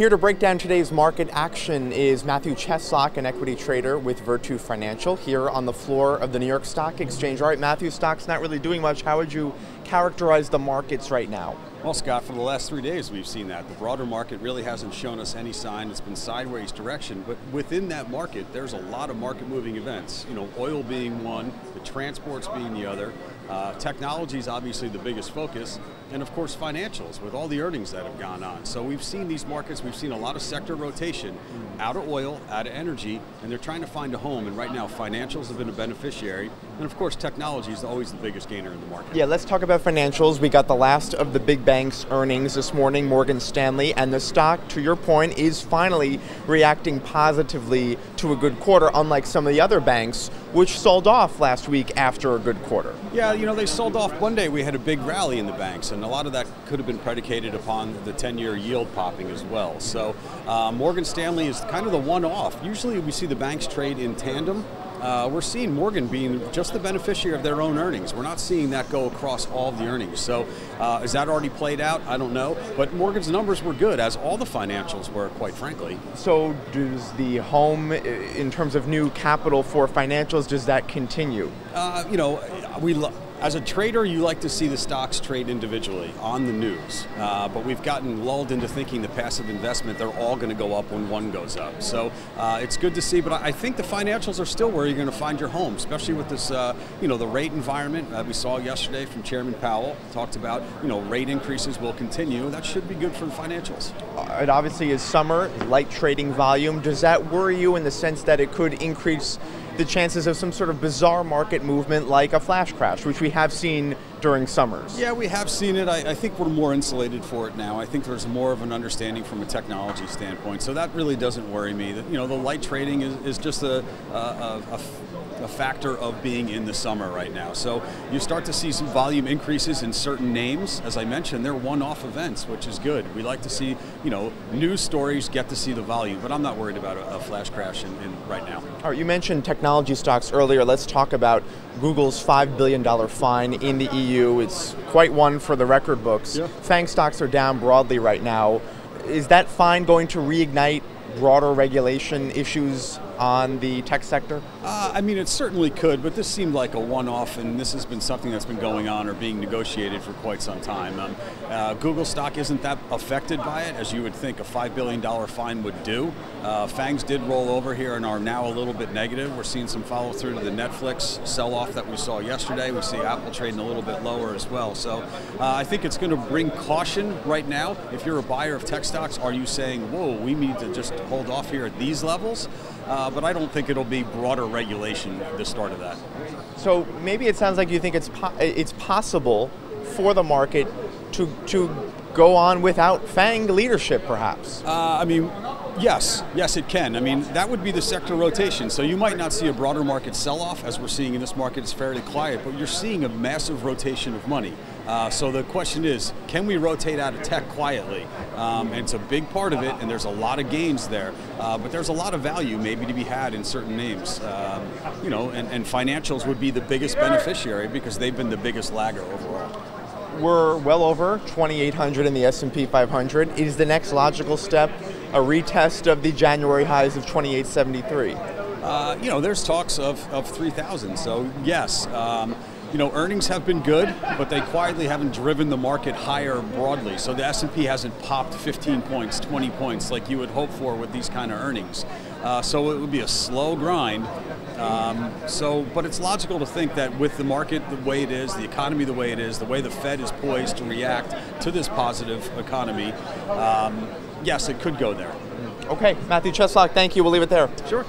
Here to break down today's market action is Matthew Cheslock, an equity trader with Virtu Financial, here on the floor of the New York Stock Exchange. All right, Matthew, stock's not really doing much. How would you characterize the markets right now? Well, Scott, for the last 3 days we've seen that. The broader market really hasn't shown us any sign. It's been sideways direction, but within that market, there's a lot of market moving events. You know, oil being one, the transports being the other, technology is obviously the biggest focus, and of course financials with all the earnings that have gone on. So we've seen these markets, we've seen a lot of sector rotation out of oil, out of energy, and they're trying to find a home, and right now financials have been a beneficiary, and of course technology is always the biggest gainer in the market. Yeah, let's talk about financials. We got the last of the big banks' earnings this morning, Morgan Stanley, and the stock, to your point, is finally reacting positively to a good quarter, unlike some of the other banks, which sold off last week after a good quarter. Yeah, you know, they sold off one day. We had a big rally in the banks, and a lot of that could have been predicated upon the 10-year yield popping as well. So Morgan Stanley is kind of the one-off. Usually we see the banks trade in tandem. We're seeing Morgan being just the beneficiary of their own earnings. We're not seeing that go across all of the earnings. So is that already played out? I don't know. But Morgan's numbers were good, as all the financials were, quite frankly. So does the home, in terms of new capital for financials, does that continue? You know, as a trader, you like to see the stocks trade individually on the news, but we've gotten lulled into thinking the passive investment, they're all going to go up when one goes up. So it's good to see, but I think the financials are still where you're going to find your home, especially with this, you know, the rate environment. We saw yesterday from Chairman Powell, talked about, you know, rate increases will continue. That should be good for the financials. It obviously is summer, light trading volume. Does that worry you in the sense that it could increase the chances of some sort of bizarre market movement like a flash crash, which we have seen during summers? Yeah, we have seen it. I think we're more insulated for it now. I think there's more of an understanding from a technology standpoint, so that really doesn't worry me. You know, the light trading is just a factor of being in the summer right now. So you start to see some volume increases in certain names. As I mentioned, they're one-off events, which is good. We like to see, you know, news stories get to see the volume, but I'm not worried about a flash crash in right now. All right, you mentioned technology stocks earlier. Let's talk about Google's $5 billion fine in the EU. It's quite one for the record books. Yeah. Fang stocks are down broadly right now. Is that fine going to reignite broader regulation issues on the tech sector? I mean, it certainly could, but this seemed like a one-off, and this has been something that's been going on or being negotiated for quite some time. Google stock isn't that affected by it, as you would think a $5 billion fine would do. Fangs did roll over here and are now a little bit negative. We're seeing some follow-through to the Netflix sell-off that we saw yesterday. We see Apple trading a little bit lower as well. So I think it's going to bring caution right now. If you're a buyer of tech stocks, are you saying, whoa, we need to just hold off here at these levels? But I don't think it'll be broader regulation at the start of that. So maybe it sounds like you think it's possible for the market to go on without Fang leadership, perhaps. I mean, yes, it can. I mean, that would be the sector rotation. So you might not see a broader market sell-off, as we're seeing in this market. It's fairly quiet, but you're seeing a massive rotation of money. So the question is, can we rotate out of tech quietly? And it's a big part of it, and there's a lot of gains there. But there's a lot of value maybe to be had in certain names. You know, and financials would be the biggest beneficiary because they've been the biggest lagger overall. We're well over 2,800 in the S&P 500. Is the next logical step a retest of the January highs of 2,873? You know, there's talks of 3,000, so yes. You know, earnings have been good, but they quietly haven't driven the market higher broadly. So the S&P hasn't popped 15 points, 20 points like you would hope for with these kind of earnings. So it would be a slow grind. But it's logical to think that with the market the way it is, the economy the way it is, the way the Fed is poised to react to this positive economy, yes, it could go there. Okay, Matthew Cheslock, thank you. We'll leave it there. Sure.